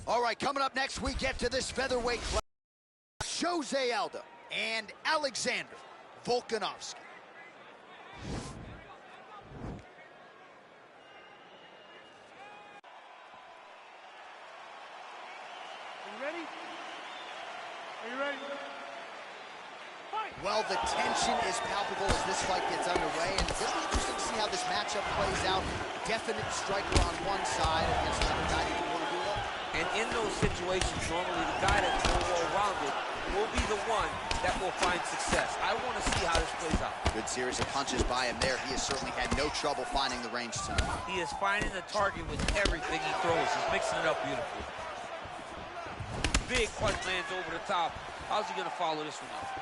All right, coming up next, we get to this featherweight class. Jose Alda and Alexander Volkanovsky. Are you ready? Are you ready? Fight! Well, the tension is palpable as this fight gets underway, and it's really interesting to see how this matchup plays out. Definite striker on one side against another guy who can really do it all. And in those situations, normally the guy that's more well-rounded will be the one that will find success. I want to see how this plays out. Good series of punches by him there. He has certainly had no trouble finding the range tonight. He is finding the target with everything he throws. He's mixing it up beautifully. Big punch lands over the top. How's he going to follow this one up?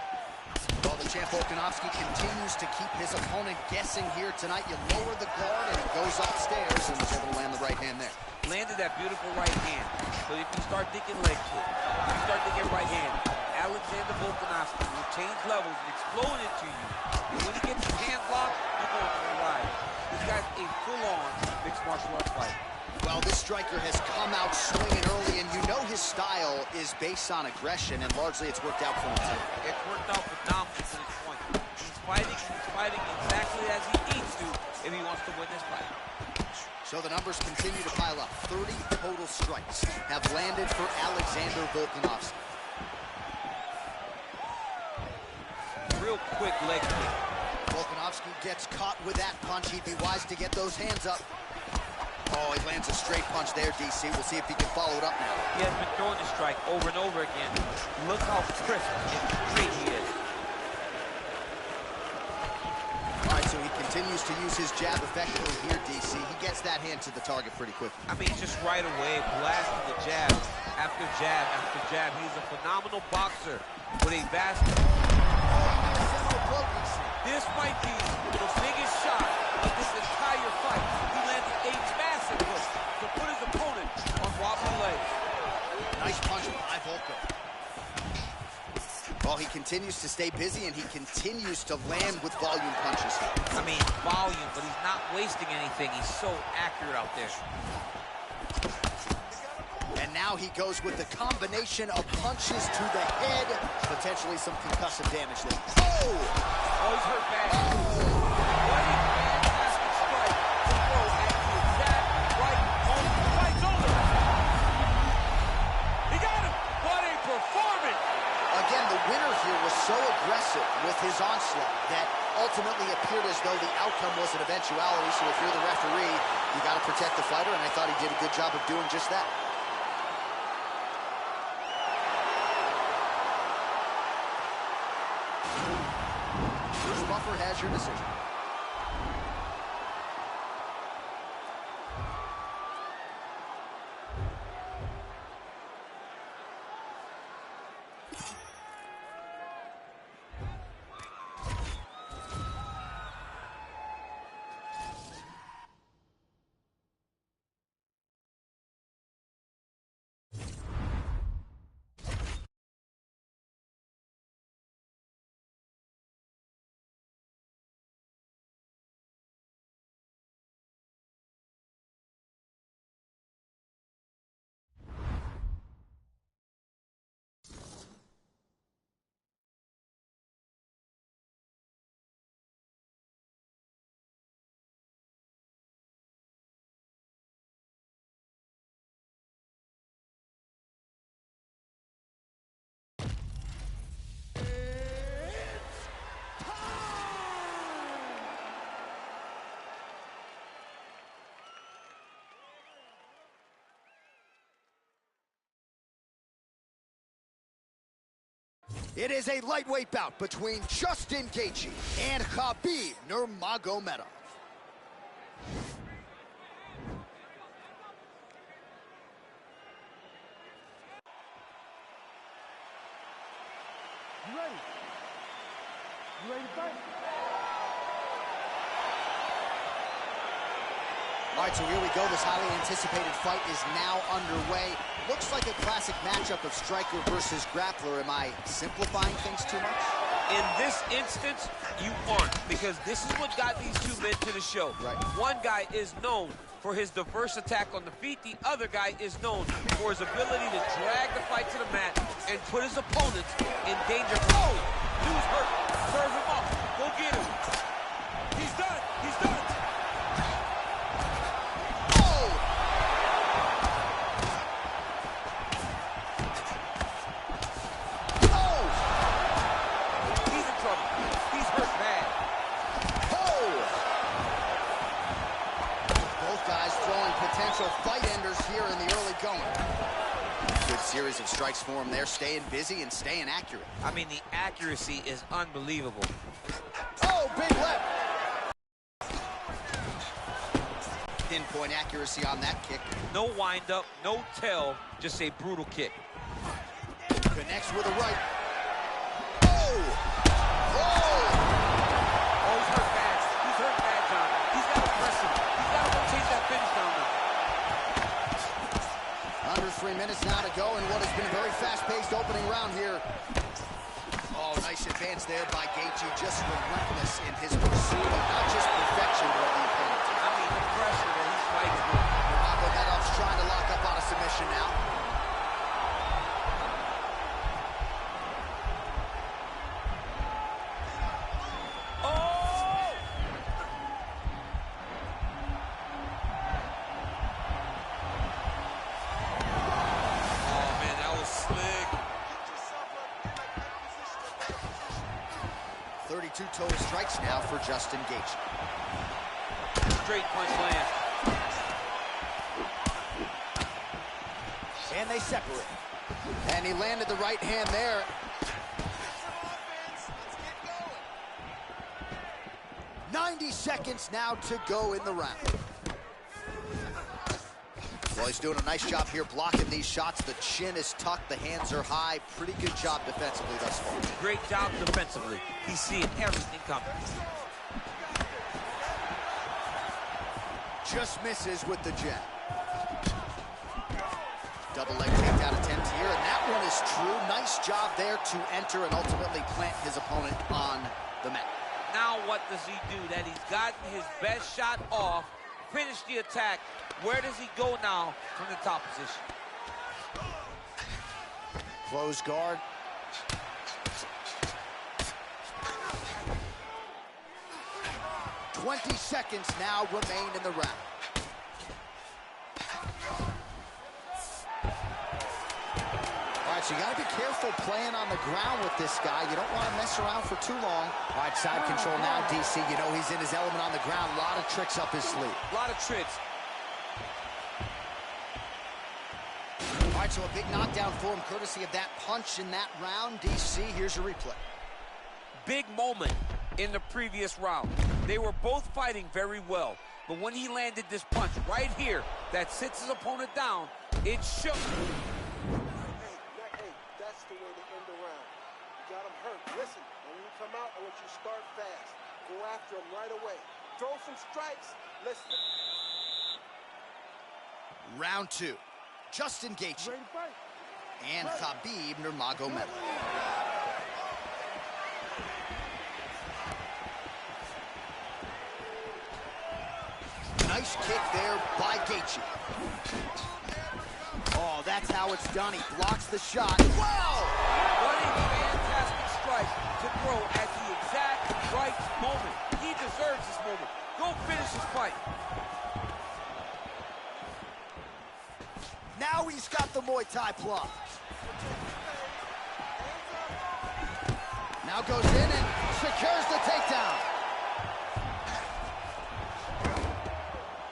Well, the champ Volkanovsky continues to keep his opponent guessing here tonight. You lower the guard and he goes upstairs and was able to land the right hand there. Landed that beautiful right hand. But if you start thinking leg kick, if you start thinking right hand, Alexander Volkanovsky will change levels and explode into you. And when he gets his hands locked, you're going for the ride. This guy's a full-on mixed martial arts fighter. Well, this striker has come out swinging early, and you know his style is based on aggression, and largely it's worked out for him too. It's worked out phenomenally to this point. He's fighting exactly as he needs to if he wants to win this fight. So the numbers continue to pile up. 30 total strikes have landed for Alexander Volkanovsky. Real quick leg kick. Volkanovsky gets caught with that punch. He'd be wise to get those hands up. Oh, he lands a straight punch there, DC. We'll see if he can follow it up now. He has been throwing the strike over and over again. Look how crisp and straight he is. All right, so he continues to use his jab effectively here, DC. He gets that hand to the target pretty quickly. I mean, just right away, blasting the jab after jab after jab. He's a phenomenal boxer with a vast... This might be the biggest shot of this entire fight. He landed a massive hook to put his opponent on wobbly legs. Nice punch by Volko. Well, he continues to stay busy, and he continues to land with volume punches. I mean, volume, but he's not wasting anything. He's so accurate out there. And now he goes with the combination of punches to the head. Potentially some concussive damage there. Oh! Oh, he's hurt bad. What a fantastic strike to throw at the exact right moment. The fight's over. He got him. What a performance. Again, the winner here was so aggressive with his onslaught that ultimately appeared as though the outcome was an eventuality. So if you're the referee, you got to protect the fighter, and I thought he did a good job of doing just that. Buffer has your decision. It is a lightweight bout between Justin Gaethje and Khabib Nurmagomedov. You ready? You ready to fight? All right, so here we go. This highly anticipated fight is now underway. Looks like a classic matchup of striker versus grappler. Am I simplifying things too much? In this instance, you aren't, because this is what got these two men to the show. Right. One guy is known for his diverse attack on the feet. The other guy is known for his ability to drag the fight to the mat and put his opponents in danger. Oh! Dude's hurt. Serve him up. Go get him. He's done. He's done. Oh! Oh! He's in trouble. He's hurt bad. Oh! Both guys throwing potential fight enders here in the early going. Good series of strikes for him there, staying busy and staying accurate. I mean, the accuracy is unbelievable. Oh, big left. Pinpoint accuracy on that kick. No wind-up, no tell, just a brutal kick. Connects with a right. Oh! Oh! Oh, he's hurt bad. He's hurt bad, John. He's got to press him. He's got to go chase that finish down now. Under 3 minutes now to go in what has been a very fast-paced opening round here. Oh, nice advance there by Gaethje, just relentless in his pursuit of not just perfection, but the opponent. I mean, the pressure that he's fighting with. Volkanovsky's trying to lock up on a submission now. Oh! Oh, man, that was slick. 32 total strikes now for Justin Gaethje. Straight punch land. And they separate. And he landed the right hand there. Let's get going. 90 seconds now to go in the round. Well, he's doing a nice job here blocking these shots. The chin is tucked, the hands are high. Pretty good job defensively thus far. Great job defensively. He's seeing everything coming. Just misses with the jab. Double leg takedown attempt here, and that one is true. Nice job there to enter and ultimately plant his opponent on the mat. Now what does he do? That he's gotten his best shot off, finished the attack. Where does he go now from the top position? Close guard. "20 seconds now remain in the round. All right, so you got to be careful playing on the ground with this guy. You don't want to mess around for too long. All right, side control now, DC. You know he's in his element on the ground. A lot of tricks up his sleeve. A lot of tricks. All right, so a big knockdown for him, courtesy of that punch in that round. DC, here's your replay. Big moment in the previous round. They were both fighting very well, but when he landed this punch right here that sits his opponent down, it shook. Hey, that's the way to end the round. You got him hurt. Listen, when you come out, I want you to start fast. Go after him right away. Throw some strikes. Round 2. Justin Gaethje Ready to fight? and Khabib Nurmagomedov. Nice kick there by Gaethje. Oh, that's how it's done. He blocks the shot. Wow! What a fantastic strike to throw at the exact right moment. He deserves this moment. Go finish his fight. Now he's got the Muay Thai plug. Now goes in and secures the takedown.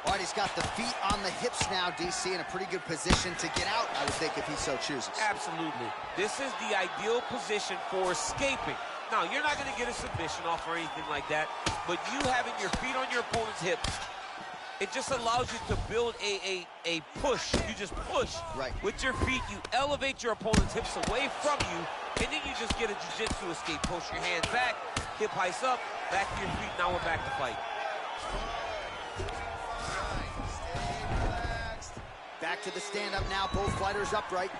All right, he's got the feet on the hips now, DC, in a pretty good position to get out, I would think, if he so chooses. Absolutely. This is the ideal position for escaping. Now, you're not going to get a submission off or anything like that, but you having your feet on your opponent's hips, it just allows you to build a push. You just push. Right. With your feet, you elevate your opponent's hips away from you, and then you just get a jiu-jitsu escape. Push your hands back, hip heights up, back to your feet. Now we're back to fight. Back to the stand-up now, both fighters upright.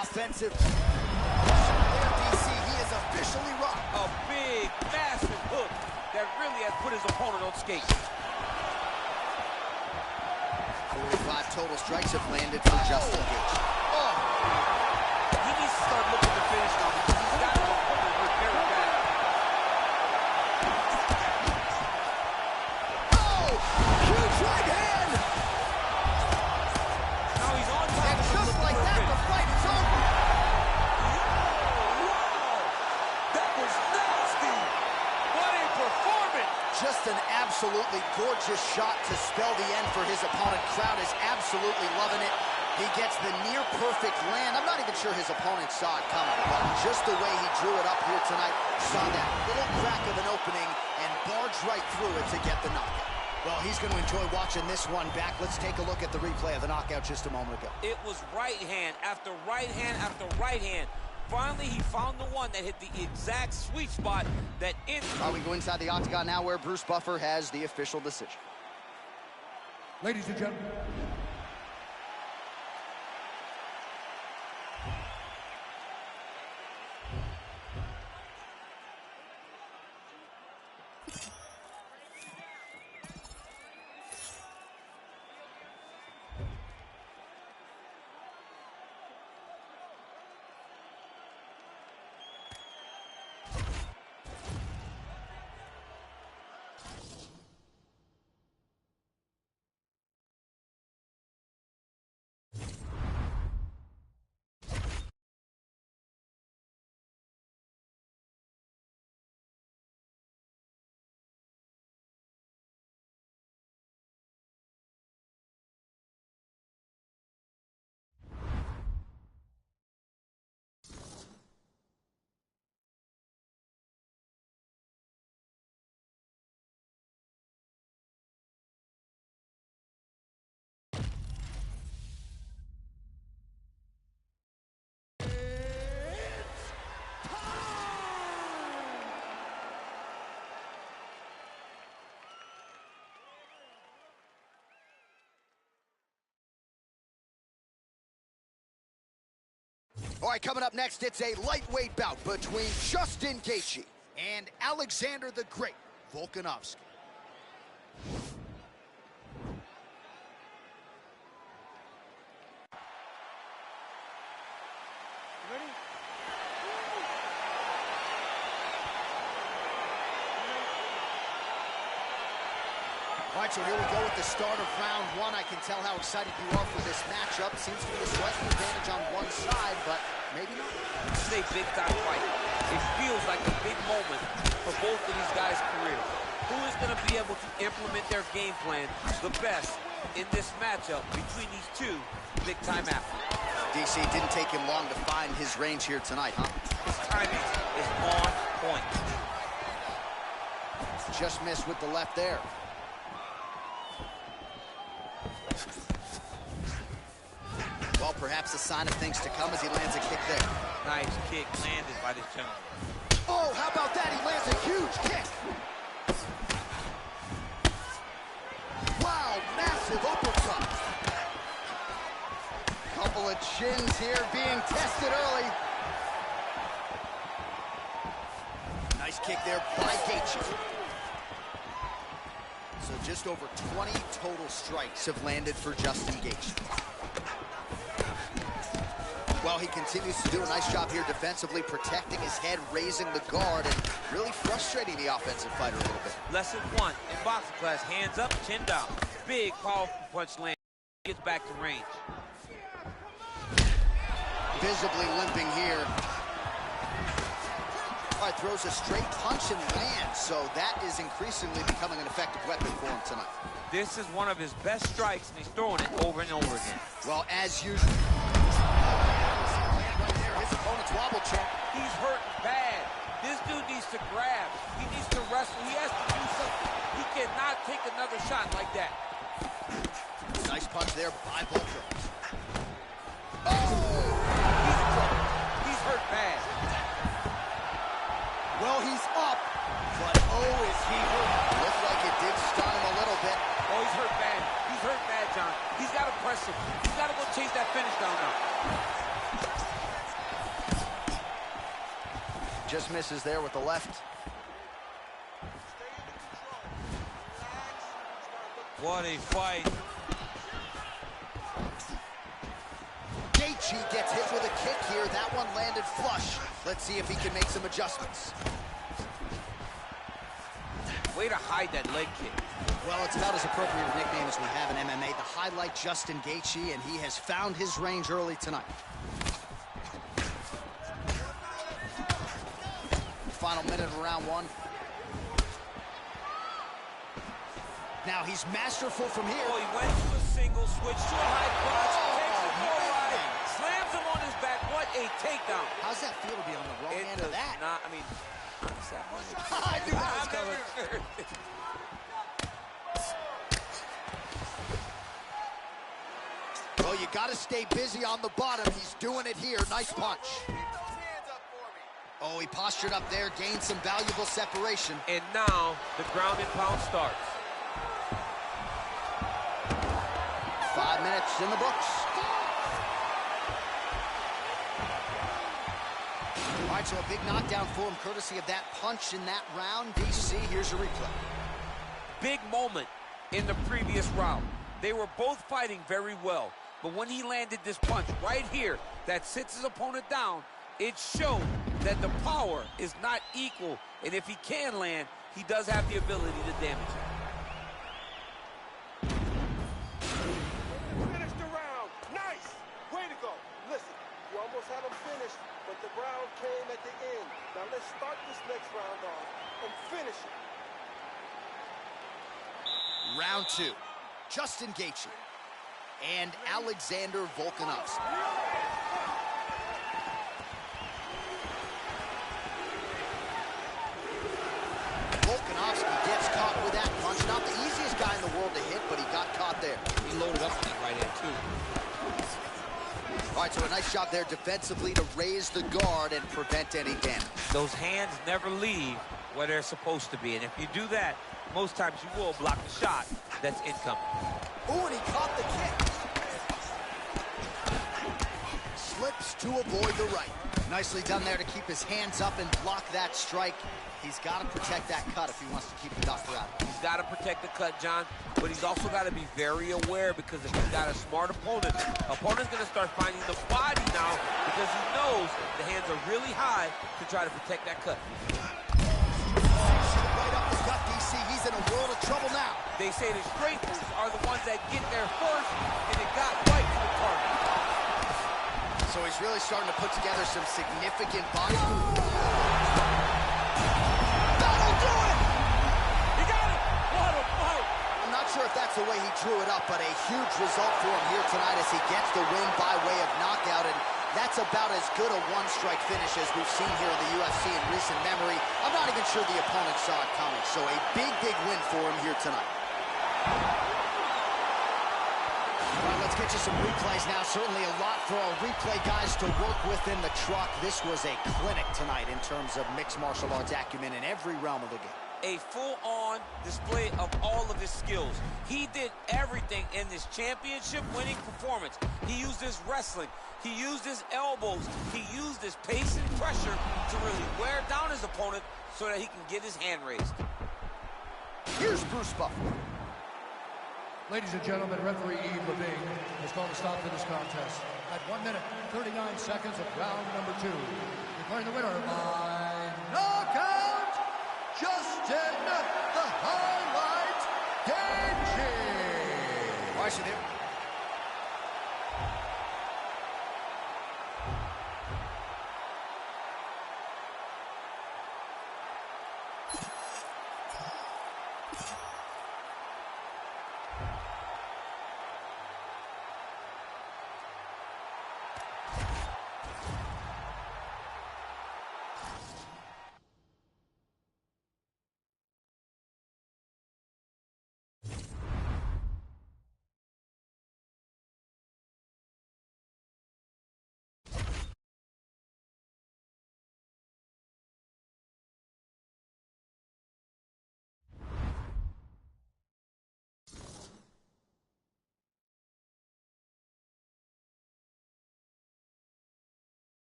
Offensive officially rocked. A big, massive hook that really has put his opponent on skates. 45 total strikes have landed for Justin Gaethje. Oh! He needs to start looking to finish now because he's got his opponent hurt very bad. Oh! Huge right hand! Now he's on top And of him. just like that, the fight is over. Wow! That was nasty! What a performance! Just an absolutely gorgeous shot to spell the end for his opponent. Crowd is absolutely loving it. He gets the near-perfect land. I'm not even sure his opponent saw it coming, but just the way he drew it up here tonight, saw that little crack of an opening and barged right through it to get the knockout. Well, he's going to enjoy watching this one back. Let's take a look at the replay of the knockout just a moment ago. It was right hand after right hand after right hand. Finally, he found the one that hit the exact sweet spot that ended. We go inside the octagon now where Bruce Buffer has the official decision. Ladies and gentlemen. All right, coming up next, it's a lightweight bout between Justin Gaethje and Alexander the Great Volkanovsky. Ready? All right, so here we go with the start of round one. I can tell how excited you are for this matchup. Seems to be a slight advantage on one side, but maybe not. This is a big-time fight. It feels like a big moment for both of these guys' careers. Who is going to be able to implement their game plan the best in this matchup between these two big-time athletes? DC, didn't take him long to find his range here tonight, huh? His timing is on point. Just missed with the left there. Well, perhaps a sign of things to come as he lands a kick there. Nice kick landed by this gentleman. Oh, how about that? He lands a huge kick. Wow, massive uppercut. Couple of chins here being tested early. Nice kick there by Gaethje. So just over 20 total strikes have landed for Justin Gaethje. Well, he continues to do a nice job here defensively, protecting his head, raising the guard, and really frustrating the offensive fighter a little bit. Lesson one in boxing class, hands up, chin down. Big, powerful punch land. Gets back to range. Visibly limping here. All right, throws a straight punch and lands, so that is increasingly becoming an effective weapon for him tonight. This is one of his best strikes, and he's throwing it over and over again. Well, as usual. His opponent's wobble check. He's hurting bad. This dude needs to grab. He needs to wrestle. He has to do something. He cannot take another shot like that. Nice punch there by Volker. Oh! He's in trouble. He's hurt bad. Well, he's up, but oh, is he hurt. Looked like it did stun him a little bit. Oh, he's hurt bad. He's hurt bad, John. He's got to press him. He's got to go chase that finish down now. Just misses there with the left. What a fight. Gaethje gets hit with a kick here. That one landed flush. Let's see if he can make some adjustments. Way to hide that leg kick. Well, it's about as appropriate a nickname as we have in MMA. The highlight Justin Gaethje, and he has found his range early tonight. Final minute of round one. Now he's masterful from here. Oh, he went to a single, switched to a high crotch, takes a full ride, slams him on his back. What a takedown. How's that feel to be on the wrong end of that? Not, I mean, I knew that was coming. Well, you got to stay busy on the bottom. He's doing it here. Nice punch. Oh, he postured up there, gained some valuable separation. And now the ground and pound starts. 5 minutes in the books. All right, so a big knockdown for him, courtesy of that punch in that round. DC, here's a replay. Big moment in the previous round. They were both fighting very well, but when he landed this punch right here that sits his opponent down, it showed that the power is not equal, and if he can land, he does have the ability to damage him. Finish the round. Nice. Way to go. Listen, you almost had him finished, but the round came at the end. Now let's start this next round off and finish it. Round two. Justin Gaethje and Alexander Volkanovsky. Volkanovsky gets caught with that punch. Not the easiest guy in the world to hit, but he got caught there. He loaded up with that right hand, too. All right, so a nice job there defensively to raise the guard and prevent any damage. Those hands never leave where they're supposed to be, and if you do that, most times you will block the shot that's incoming. Ooh, and he caught the kick. Slips to avoid the right. Nicely done there to keep his hands up and block that strike. He's got to protect that cut if he wants to keep the doctor out. He's got to protect the cut, John, but he's also got to be very aware, because if he's got a smart opponent's going to start finding the body now, because he knows the hands are really high to try to protect that cut. Right up the gut, DC. He's in a world of trouble now. They say the straight moves are the ones that get there first, and it got right to the target. So he's really starting to put together some significant body. That'll do it! He got it! What a fight! I'm not sure if that's the way he drew it up, but a huge result for him here tonight as he gets the win by way of knockout, and that's about as good a one-strike finish as we've seen here in the UFC in recent memory. I'm not even sure the opponent saw it coming, so a big, big win for him here tonight. All right, let's get you some replays now. Certainly a lot for our replay guys to work with in the truck. This was a clinic tonight in terms of mixed martial arts acumen in every realm of the game. A full-on display of all of his skills. He did everything in this championship-winning performance. He used his wrestling. He used his elbows. He used his pace and pressure to really wear down his opponent so that he can get his hand raised. Here's Bruce Buffer. Ladies and gentlemen, referee Yves Levine has called a stop to this contest at 1 minute, 39 seconds of round number 2. Declaring the winner by knockout, Justin the Highlight Gaethje. All right, so there.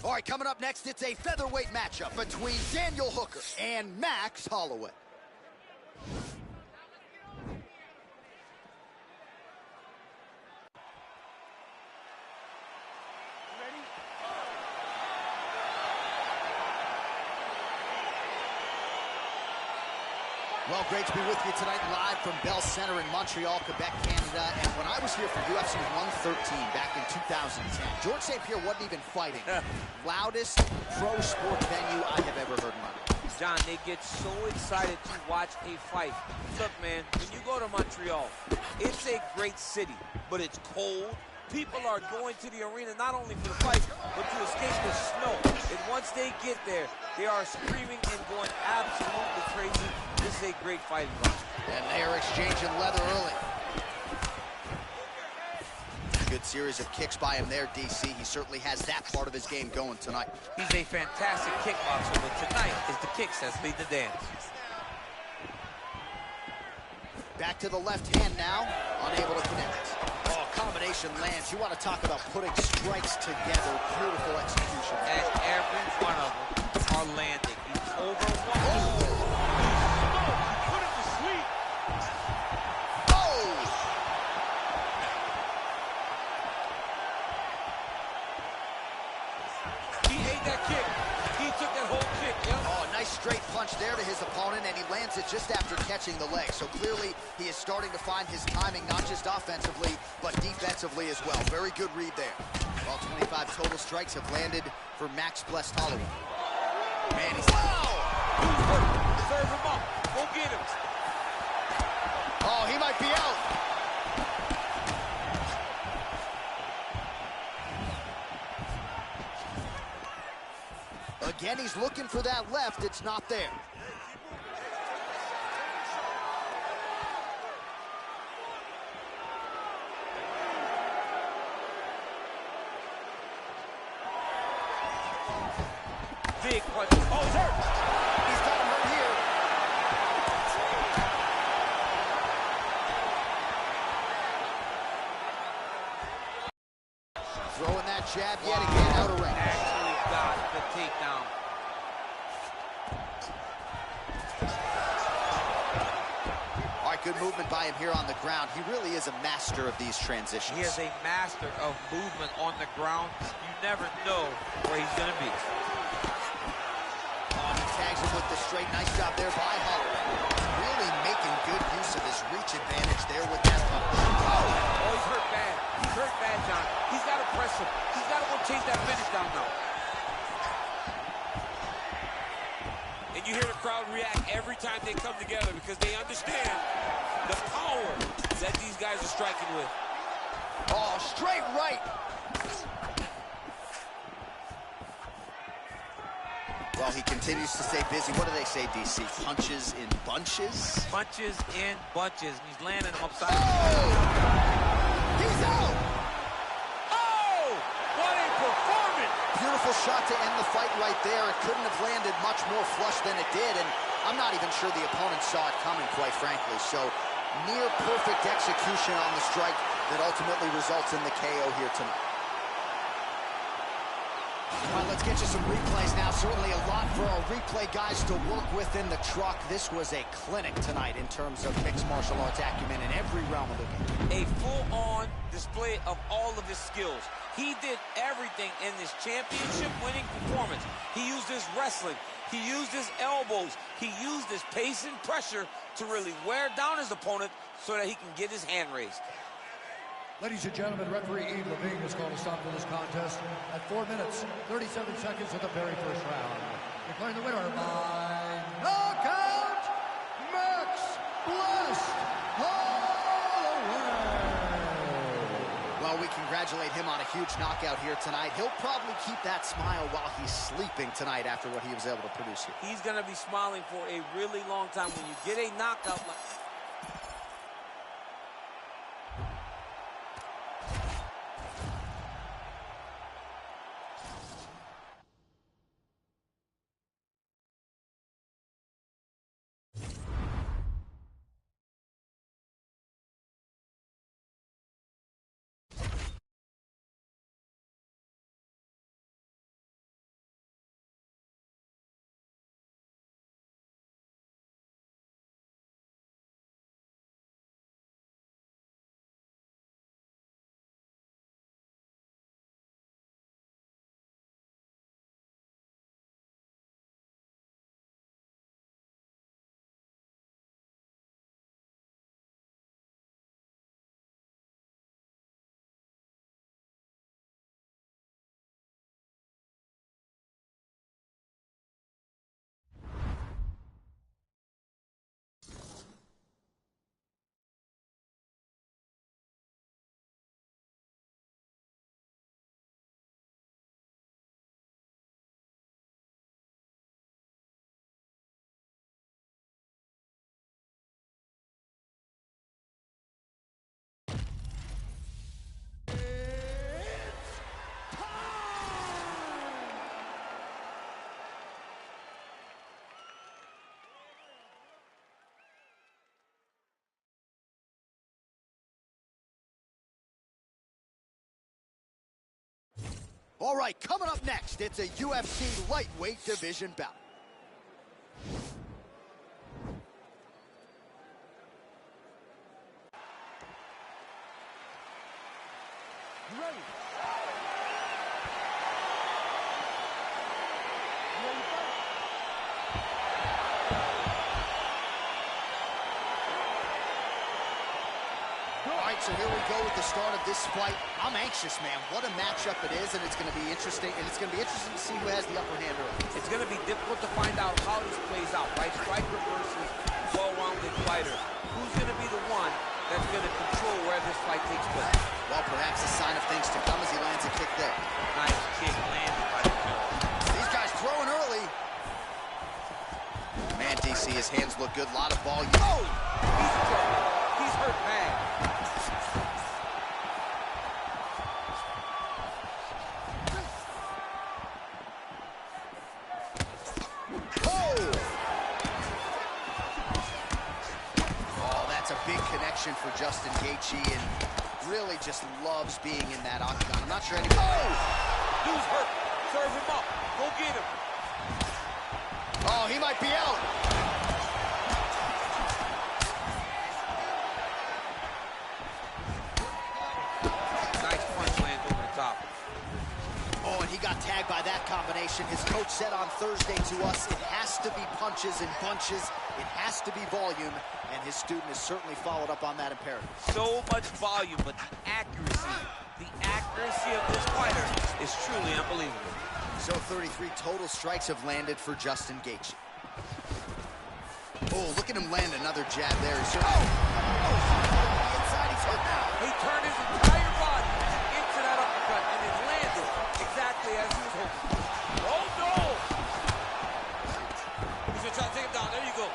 All right, coming up next, it's a featherweight matchup between Daniel Hooker and Max Holloway. Well, great to be with you tonight live from Bell Center in Montreal, Quebec, Canada. And when I was here for UFC 113 back in 2010, George St. Pierre wasn't even fighting. Loudest pro sport venue I have ever heard in my life. John, they get so excited to watch a fight. Look, man, when you go to Montreal, it's a great city, but it's cold. People are going to the arena not only for the fight, but to escape the snow. And once they get there, they are screaming and going absolutely crazy. This is a great fighting match. And they are exchanging leather early. Good series of kicks by him there, DC. He certainly has that part of his game going tonight. He's a fantastic kickboxer, but tonight is the kicks that lead the dance. Back to the left hand now, unable to connect. Oh, combination lands. You want to talk about putting strikes together. Beautiful execution. And every one of them are landing. He's over one. Oh! Put him to sleep. Oh! He ate that kick. He took that whole kick, yeah. Oh, nice straight punch there to his opponent, and he lands it just after catching the leg. So clearly, he is starting to find his timing, not just offensively, but defensively as well. Very good read there. Well, 25 total strikes have landed for Max Blessed Holloway. Man, he's... Wow! Who's hurt? Serve him up. Go get him. Oh, he might be out. Again, he's looking for that left. It's not there. Big punch. Oh, he's hurt. He's got him hurt here. Throwing that jab yet again out of range. Actually got the takedown. All right, good movement by him here on the ground. He really is a master of these transitions. He is a master of movement on the ground. You never know where he's going to be. Oh, he tags him with the straight. Nice job there by Holloway. Really making good use of his reach advantage there with that punch. Oh, he's hurt bad. He's hurt bad, John. He's got to press him. He's got to go chase that finish down now. And you hear the crowd react every time they come together because they understand the power that these guys are striking with. Oh, straight right. Well, he continues to stay busy. What do they say, DC? Punches in bunches? Punches in bunches. And he's landing them upside Oh! down. He's out! Oh! What a performance! Beautiful shot to end the fight right there. It couldn't have landed much more flush than it did, and I'm not even sure the opponent saw it coming, quite frankly. So, near perfect execution on the strike that ultimately results in the KO here tonight. All right, let's get you some replays now. Certainly a lot for our replay guys to work with in the truck. This was a clinic tonight in terms of mixed martial arts acumen in every realm of the game. A full-on display of all of his skills. He did everything in this championship-winning performance. He used his wrestling. He used his elbows. He used his pace and pressure to really wear down his opponent so that he can get his hand raised. Ladies and gentlemen, referee Yves Levine has called a stop to this contest at 4 minutes, 37 seconds of the very first round. Declaring the winner by knockout, Max Blessed Holloway. Well, we congratulate him on a huge knockout here tonight. He'll probably keep that smile while he's sleeping tonight after what he was able to produce here. He's going to be smiling for a really long time. When you get a knockout like All right, coming up next, it's a UFC Lightweight Division bout. You ready? All right, so here we go with the start of this fight. I'm anxious, man. What a matchup it is, and it's going to be interesting. And it's going to be interesting to see who has the upper hand early. It's going to be difficult to find out how this plays out, right? Striker versus well-rounded fighter. Who's going to be the one that's going to control where this fight takes place? Well, perhaps a sign of things to come as he lands a kick there. Nice kick landed by the kill. These guys throwing early. Man, DC, his hands look good. A lot of volume. Oh! He's in trouble. He's hurt bad. Big connection for Justin Gaethje, and really just loves being in that octagon. I'm not sure anybody... Oh! Dude's hurt. Serve him up. Go get him. Oh, he might be out. Nice punch lands over the top. Oh, and he got tagged by that combination. His coach said on Thursday to us, it has to be punches and bunches. It has to be volume, and his student has certainly followed up on that imperative. So much volume, but the accuracy of this fighter is truly unbelievable. So 33 total strikes have landed for Justin Gaethje. Oh, look at him land another jab there. Oh! The inside, he's hurt now. He turned his entire body into that uppercut, and it landed exactly as he was hoping. Oh, no! He's gonna try to take him down. There you go.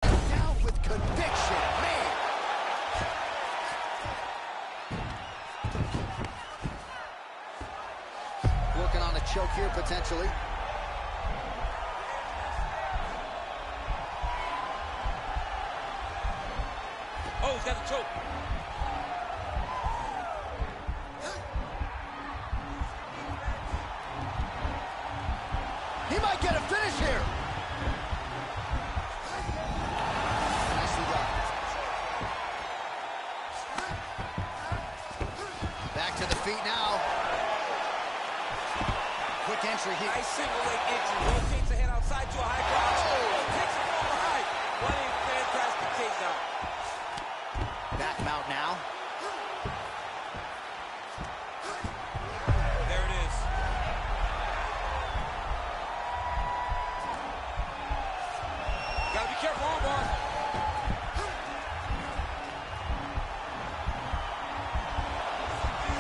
Down with conviction, man. Working on a choke here, potentially. Oh, he's got the choke. He might get a finish here. Nicely done. Back to the feet now. Quick entry here. Nice single leg entry. Rotates the head outside to a high cross. Oh, takes it from behind. What a fantastic takedown. Back mount now. There it is. Gotta be careful, armbar.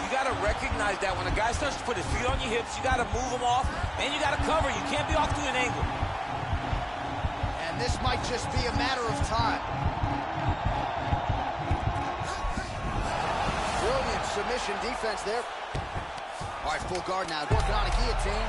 You gotta recognize that when a guy starts to put his feet on your hips, you gotta move him off, and you gotta cover. You can't be off to an angle. And this might just be a matter of time. Brilliant submission defense there. All right, full guard now. Working on a guillotine.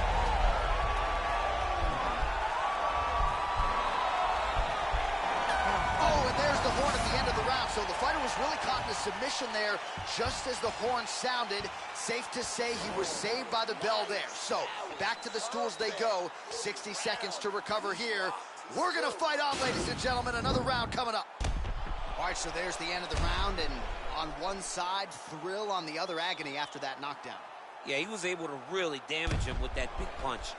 Oh, and there's the horn at the end of the round. So the fighter was really caught in a submission there just as the horn sounded. Safe to say he was saved by the bell there. So back to the stools they go. 60 seconds to recover here. We're going to fight on, ladies and gentlemen. Another round coming up. All right, so there's the end of the round, and on one side, thrill, on the other, agony after that knockdown. Yeah, he was able to really damage him with that big punch.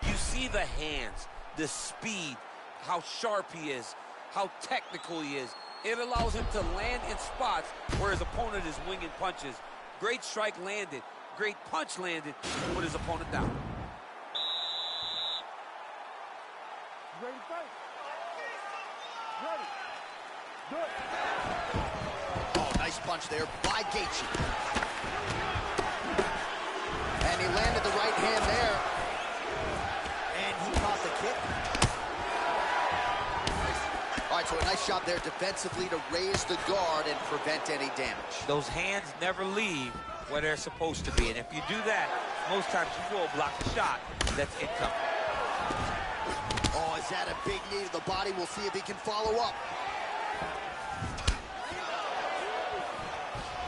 You see the hands, the speed, how sharp he is, how technical he is. It allows him to land in spots where his opponent is winging punches. Great strike landed, great punch landed to put his opponent down. You ready to fight? Ready. Do it. Oh, nice punch there by Gaethje. And he landed the right hand there. And he caught the kick. All right, so a nice shot there defensively to raise the guard and prevent any damage. Those hands never leave where they're supposed to be. And if you do that, most times you will block the shot that's incoming. Oh, is that a big knee to the body? We'll see if he can follow up.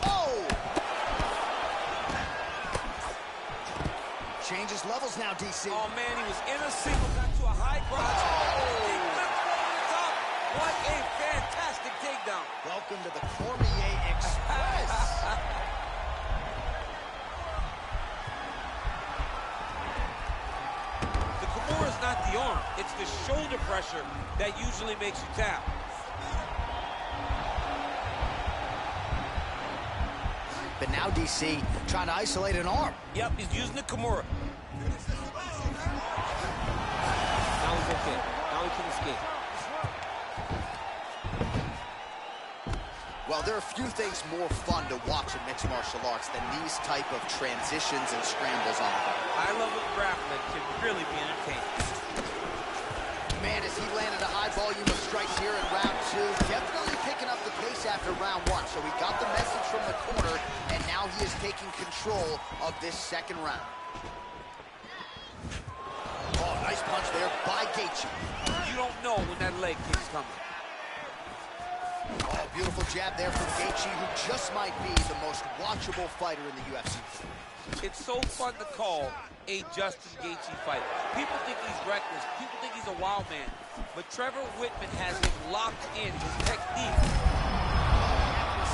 Oh! changes levels now, DC. Oh, man, he was in a single, got to a high crotch. Oh, he flipped over the top. What a fantastic takedown. Welcome to the Cormier Express. The Kimura is not the arm. It's the shoulder pressure that usually makes you tap. But now DC trying to isolate an arm. Yep, he's using the Kimura. Now he's okay. Now he can escape. Well, there are few things more fun to watch in mixed martial arts than these type of transitions and scrambles on the ball. I love when grappling can really be entertaining. Man, as he landed a high volume of strikes here in round 2, definitely picking up the pace after round 1. So he got the message from the corner, and now he is taking control of this second round. Oh, nice punch there by Gaethje. You don't know when that leg kick's coming. Oh, beautiful jab there from Gaethje, who just might be the most watchable fighter in the UFC. It's so fun to call a Justin Gaethje fight. People think he's reckless. People think he's a wild man. But Trevor Whitman has him locked in his technique.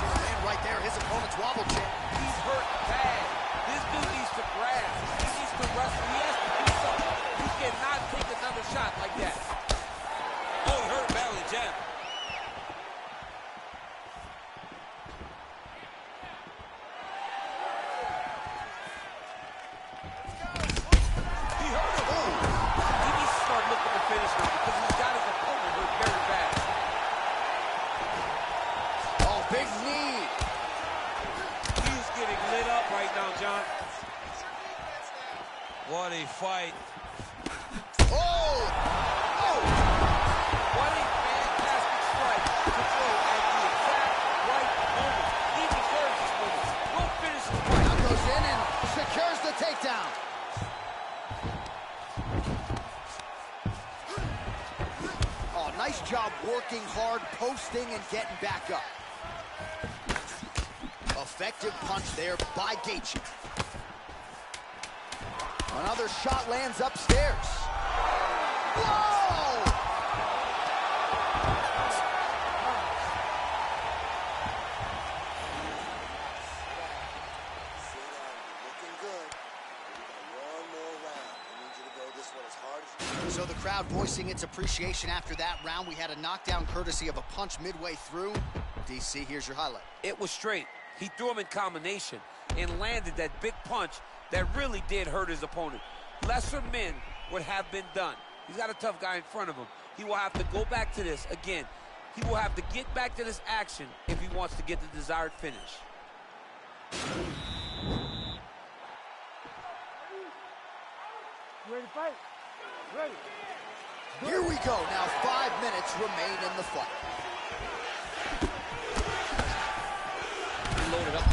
Man, right there, his opponent's wobble chin. He's hurt bad. This dude needs to grab. He needs to wrestle. He has to do something. He cannot take another shot like that. Oh, he hurt badly, jab. What a fight. Oh! Oh! What a fantastic strike to throw at the exact right moment. He deserves this moment. We'll finish the fight. Now goes in and secures the takedown. Oh, nice job working hard, posting, and getting back up. Effective punch there by Gaethje. Another shot lands upstairs. Whoa! Looking good. One more round. I need you to go this one as hard as you can. So the crowd voicing its appreciation after that round. We had a knockdown courtesy of a punch midway through. DC, here's your highlight. It was straight. He threw him in combination and landed that big punch that really did hurt his opponent. Lesser men would have been done. He's got a tough guy in front of him. He will have to go back to this again. He will have to get back to this action if he wants to get the desired finish. Ready to fight? Ready. Here we go. Now 5 minutes remain in the fight. He loaded up.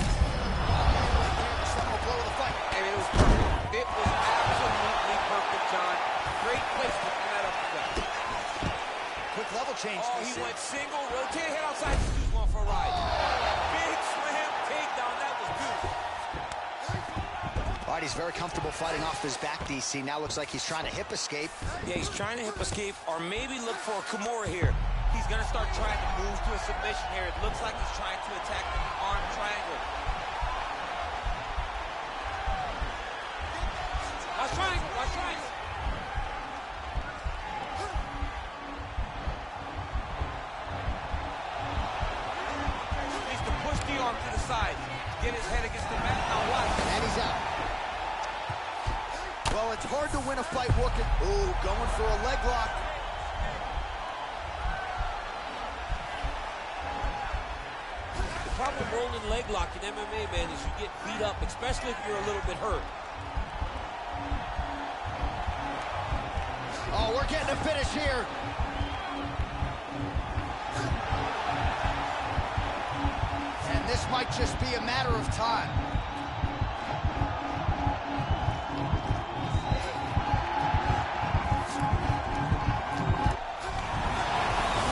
Second blow of the fight. And it was perfect. It was absolutely perfect, John. Great placement from that uppercut. Quick level change. Oh, he went single, rotated head outside. He's going for a ride. Big slam takedown. That was beautiful. All right, he's very comfortable fighting off his back, DC. Now looks like he's trying to hip escape. Yeah, he's trying to hip escape or maybe look for a Kimura here. He's going to start trying to move to a submission here. It looks like he's trying to attack the arm triangle. Watch triangle, watch triangle. Needs to push the arm to the side. Get his head against the mat. Now watch. And he's out. Well, it's hard to win a fight working. Ooh, going for a leg lock. The problem with rolling leg lock in MMA, man, is you get beat up, especially if you're a little bit hurt. Oh, we're getting a finish here. And this might just be a matter of time.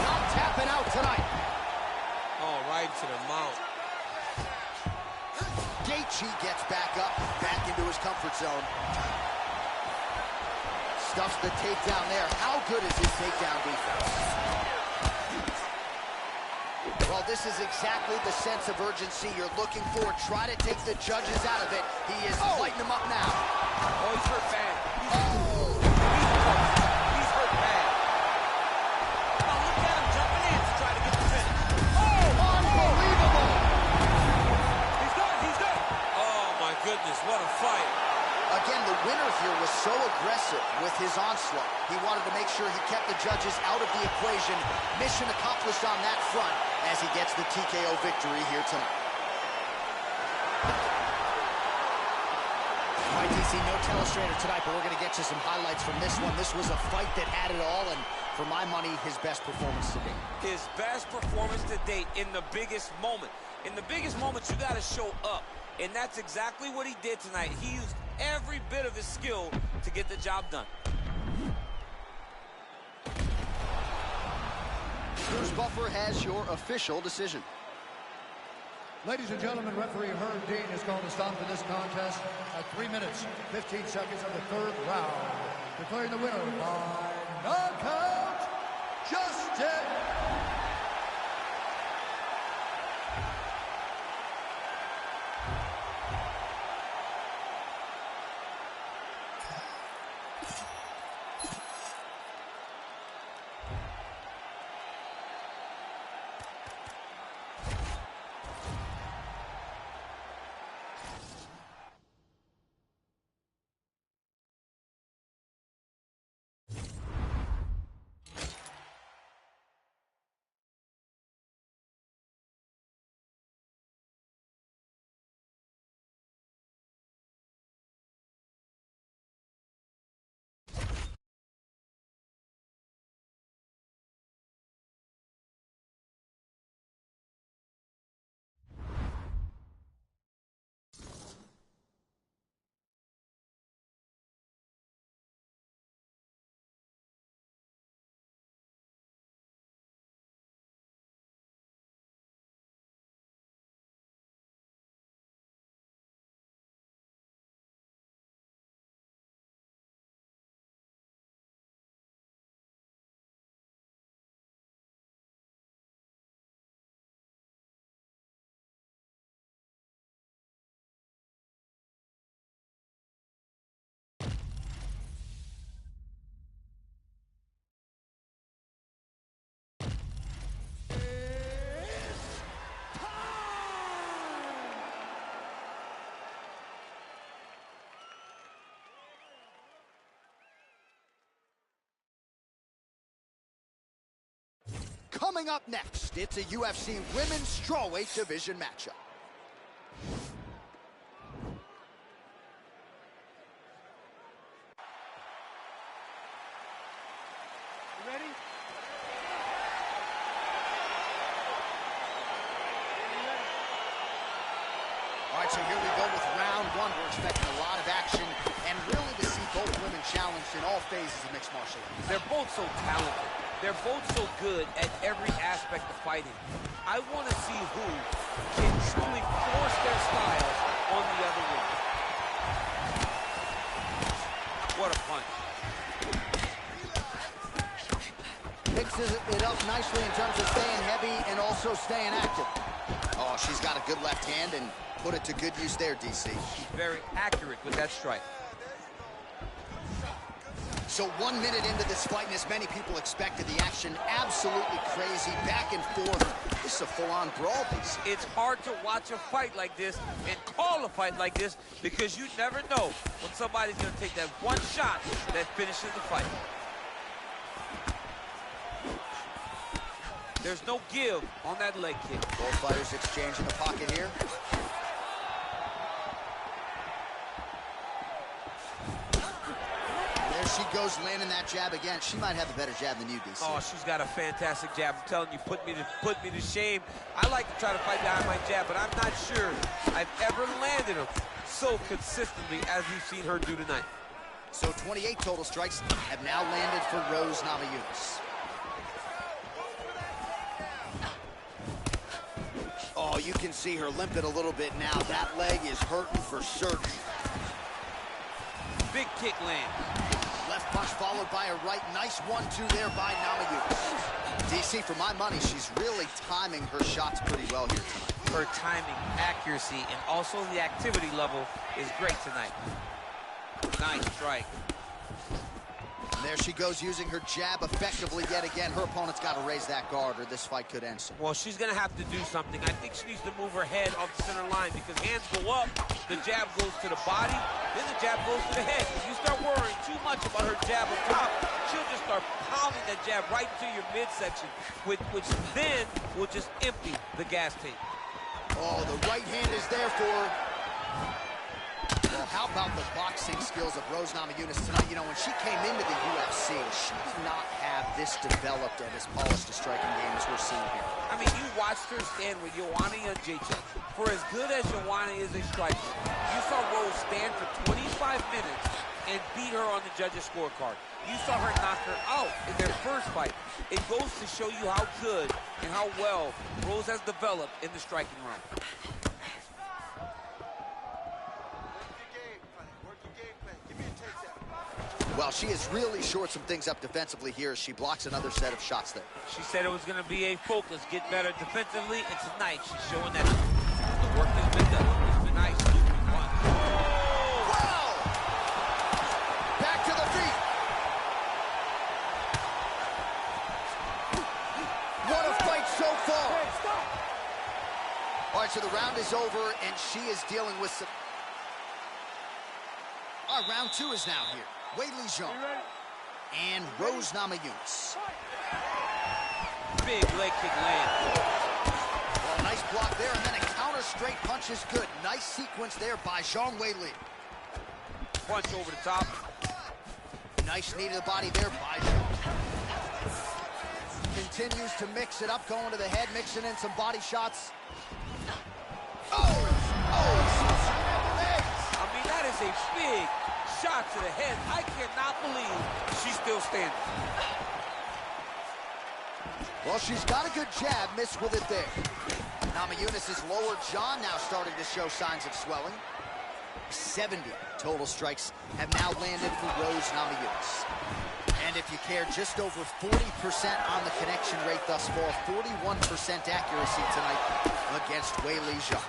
Not tapping out tonight. Oh, right to the mount. Gaethje gets back up, back into his comfort zone. Stuffs the takedown there. How good is his takedown defense? Well, this is exactly the sense of urgency you're looking for. Try to take the judges out of it. He is lighting them up now. Oh, he's hurt bad. He's hurt bad. Oh, look at him jumping in to try to get the finish. Oh, unbelievable! He's done, he's done. Oh, my goodness, what a fight. Again, the winner here was so aggressive with his onslaught. He wanted to make sure he kept the judges out of the equation. Mission accomplished on that front as he gets the TKO victory here tonight. All right, DC, no telestrator tonight, but we're going to get you some highlights from this one. This was a fight that had it all, and for my money, his best performance to date. His best performance to date in the biggest moment. In the biggest moments, you got to show up, and that's exactly what he did tonight. He used every bit of his skill to get the job done. Bruce Buffer has your official decision. Ladies and gentlemen, referee Herb Dean has called a stop to this contest at 3 minutes, 15 seconds of the third round, declaring the winner by knockout, Justin. Coming up next, it's a UFC Women's Strawweight Division matchup. You ready? All right, so here we go with round one. We're expecting a lot of action and really to see both women challenged in all phases of mixed martial arts. They're both so talented. They're both so good at every aspect of fighting. I want to see who can truly force their styles on the other woman. What a punch. Mixes it up nicely in terms of staying heavy and also staying active. Oh, she's got a good left hand and put it to good use there, DC. She's very accurate with that strike. So 1 minute into this fight, and as many people expected, the action absolutely crazy, back and forth. This is a full-on brawl, DC. It's hard to watch a fight like this and call a fight like this because you never know when somebody's going to take that one shot that finishes the fight. There's no give on that leg kick. Both fighters exchange in the pocket here. There she goes, landing that jab again. She might have a better jab than you, DC. Oh, she's got a fantastic jab. I'm telling you, put me to shame. I like to try to fight behind my jab, but I'm not sure I've ever landed them so consistently as we've seen her do tonight. So 28 total strikes have now landed for Rose Namajunas. Oh, you can see her limping a little bit now. That leg is hurting for certain. Big kick land. Left left punch followed by a right. Nice 1-2 there by Namajunas. DC, for my money, she's really timing her shots pretty well here tonight. Her timing, accuracy, and also the activity level is great tonight. Nice strike. And there she goes, using her jab effectively yet again. Her opponent's got to raise that guard or this fight could end soon. Well, she's going to have to do something. I think she needs to move her head off the center line because hands go up, the jab goes to the body, then the jab goes to the head. If you start worrying too much about her jab up top, she'll just start pounding that jab right into your midsection, which then will just empty the gas tank. Oh, the right hand is there for her. Well, how about the boxing skills of Rose Namajunas tonight? You know, when she came into the UFC, she did not have this developed and as polished a striking game as we're seeing here. I mean, you watched her stand with Joanna Jędrzejczyk. For as good as Joanna is a striker, you saw Rose stand for 25 minutes and beat her on the judges' scorecard. You saw her knock her out in their first fight. It goes to show you how good and how well Rose has developed in the striking room. Well, she has really shored some things up defensively here as she blocks another set of shots there. She said it was going to be a focus, get better defensively, and tonight she's showing that the work has been done. It's been nice. Wow! Back to the feet. What a fight so far. All right, so the round is over, and she is dealing with some... All right, round 2 is now here. Wei Li Zhang and Rose Namajunas. Big leg kick land. Well, nice block there, and then a counter straight punch is good. Nice sequence there by Zhang Weili. Punch over the top. Nice knee to the body there by Zhang. Continues to mix it up, going to the head, mixing in some body shots. Oh! I mean, that is a big shot to the head. I cannot believe she's still standing. Well, she's got a good jab, missed with it there. Namajunas' lower jaw now starting to show signs of swelling. 70 total strikes have now landed for Rose Namajunas. And if you care, just over 40% on the connection rate thus far, 41% accuracy tonight against Wei Li Zhang.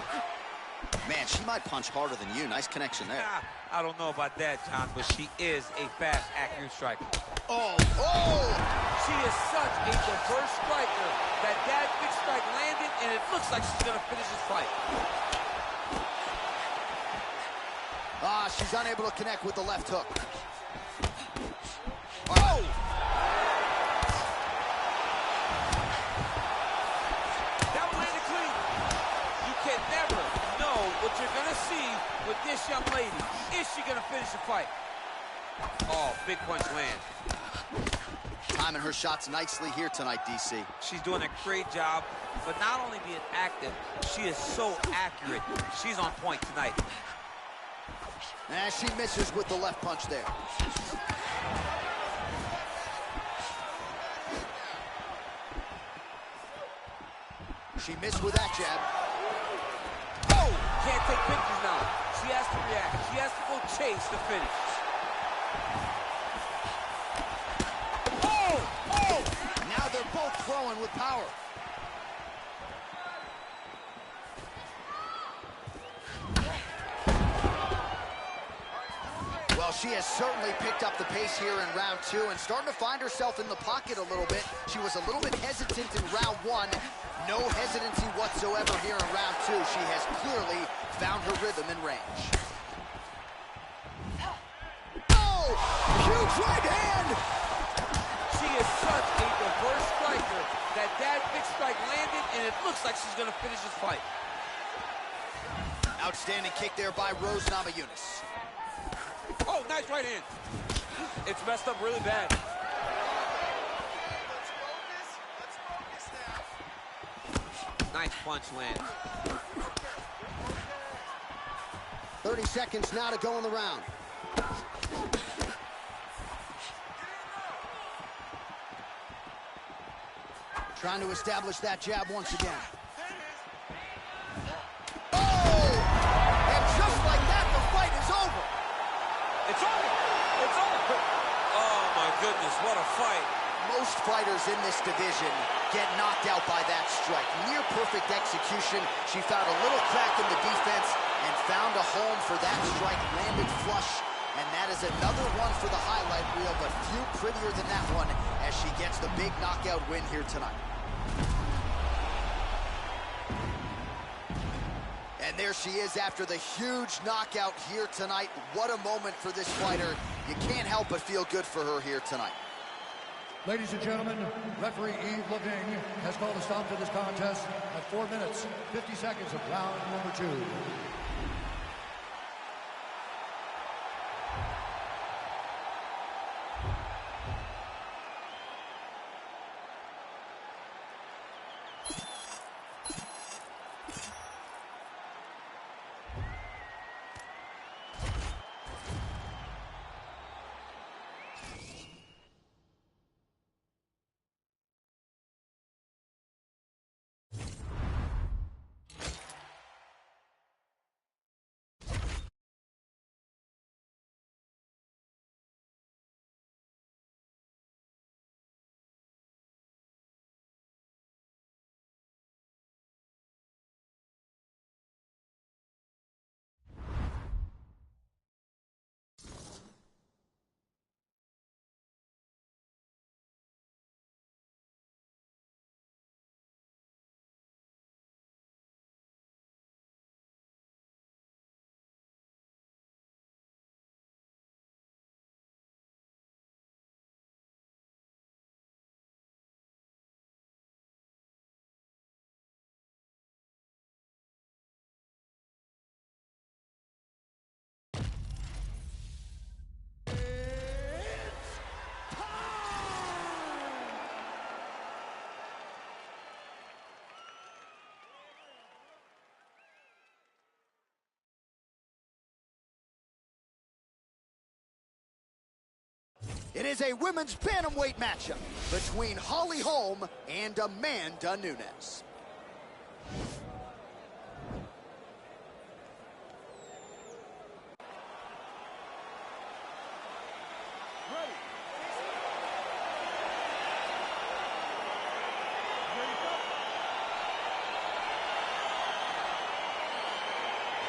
Man, she might punch harder than you. Nice connection there. I don't know about that, John, but she is a fast, accurate striker. Oh! She is such a diverse striker that big strike landed, and it looks like she's going to finish this fight. She's unable to connect with the left hook. Oh! That one landed clean. You can never know what you're going to see with this young lady. Is she going to finish the fight? Oh, big punch land. Timing her shots nicely here tonight, DC. She's doing a great job, but not only being active, she is so accurate. She's on point tonight. And she misses with the left punch there. She missed with that jab. Oh! Can't take pictures now. She has to react. She has to go chase the finish. Oh! Now they're both throwing with power. Well, she has certainly picked up the pace here in round 2 and starting to find herself in the pocket a little bit. She was a little bit hesitant in round 1. No hesitancy whatsoever here in round 2. She has clearly found her rhythm and range. Oh! Huge right hand! She is such a diverse striker that big strike landed, and it looks like she's going to finish this fight. Outstanding kick there by Rose Namajunas. Oh, nice right hand. It's messed up really bad. Let's focus now. Nice punch land. 30 seconds now to go in the round. Trying to establish that jab once again. Oh! And just like that, the fight is over. It's over. It's over. Oh, goodness, what a fight. Most fighters in this division get knocked out by that strike. Near perfect execution. She found a little crack in the defense and found a home for that strike. Landed flush. And that is another one for the highlight reel, but few prettier than that one as she gets the big knockout win here tonight. And there she is after the huge knockout here tonight. What a moment for this fighter. You can't help but feel good for her here tonight. Ladies and gentlemen, referee Yves Leving has called a stop to this contest at 4 minutes, 50 seconds of round number 2. It is a women's bantamweight matchup between Holly Holm and Amanda Nunes.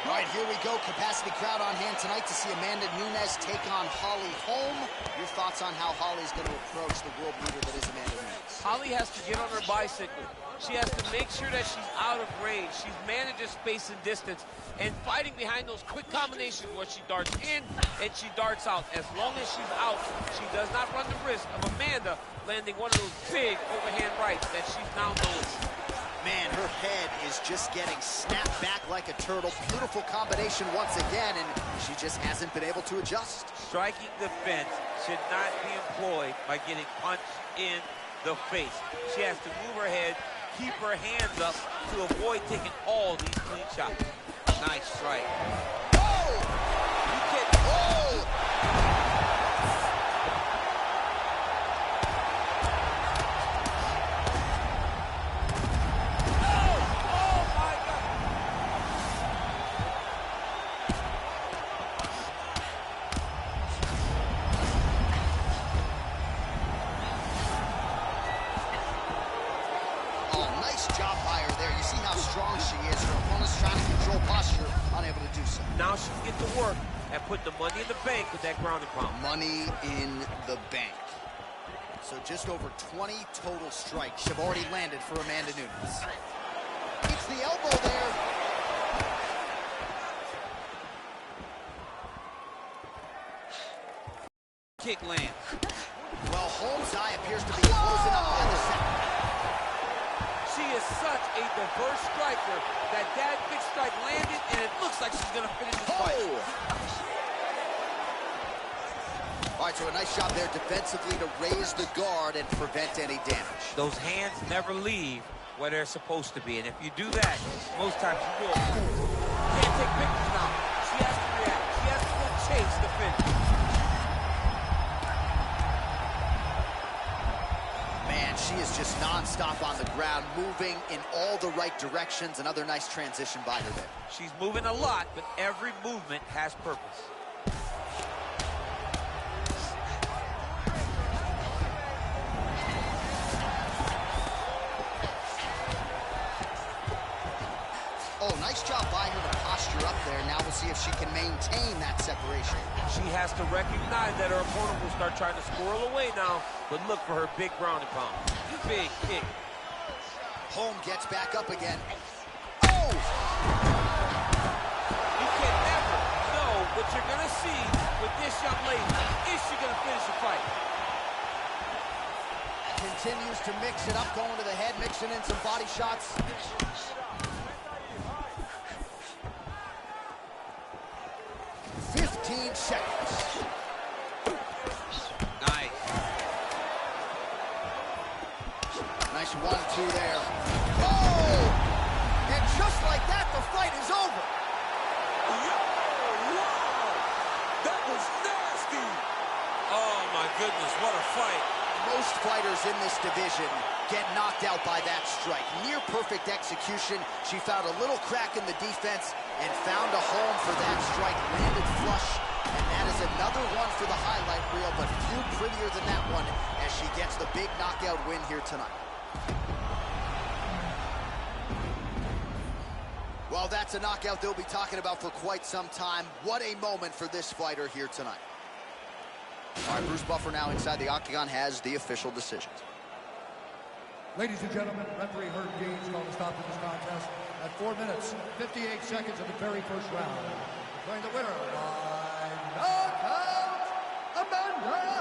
All right, here we go. Capacity crowd on hand tonight to see Amanda Nunes take on Holly Holm. Your thoughts on how Holly's going to approach the world leader that is Amanda Nunes? Holly has to get on her bicycle. She has to make sure that she's out of range. She manages space and distance and fighting behind those quick combinations where she darts in and she darts out. As long as she's out, she does not run the risk of Amanda landing one of those big overhand rights that she's now noticed. Man, her head is just getting snapped back like a turtle. Beautiful combination once again, and she just hasn't been able to adjust. Striking defense should not be employed by getting punched in the face. She has to move her head, keep her hands up to avoid taking all these clean shots. Nice strike. Oh! You can't... Oh! Job by her there. You see how strong she is. Her opponent's trying to control posture, unable to do so. Now she can get to work and put the money in the bank with that ground and pound. Money in the bank. So just over 20 total strikes have already landed for Amanda Nunes. Keeps the elbow there. Kick lands. Well, Holm's eye appears to be closing up on the second. She is such a diverse striker that big strike landed, and it looks like she's going to finish this fight. All right, so a nice job there defensively to raise the guard and prevent any damage. Those hands never leave where they're supposed to be, and if you do that, most times you will. Can't take pictures now. She has to react. She has to go chase the finish. She is just non-stop on the ground, moving in all the right directions. Another nice transition by her there. She's moving a lot, but every movement has purpose. got by her to posture up there. Now we'll see if she can maintain that separation. She has to recognize that her opponent will start trying to squirrel away now, but look for her big ground and pound. Big kick. Holm gets back up again. Oh! You can never know what you're going to see with this young lady. Is she going to finish the fight? Continues to mix it up, going to the head, mixing in some body shots. 15 seconds. Nice. Nice 1-2 there. Oh! And just like that, the fight is over. Wow! That was nasty! Oh my goodness, what a fight. Most fighters in this division get knocked out by that strike. Near perfect execution. She found a little crack in the defense and found a home for that strike. Landed flush, and that is another one for the highlight reel, but few prettier than that one as she gets the big knockout win here tonight. Well, that's a knockout they'll be talking about for quite some time. What a moment for this fighter here tonight. All right, Bruce Buffer now inside the octagon has the official decisions. Ladies and gentlemen, referee Herb Dean's going to stop this contest at 4 minutes, 58 seconds of the very first round. Declaring the winner by knockout, Amanda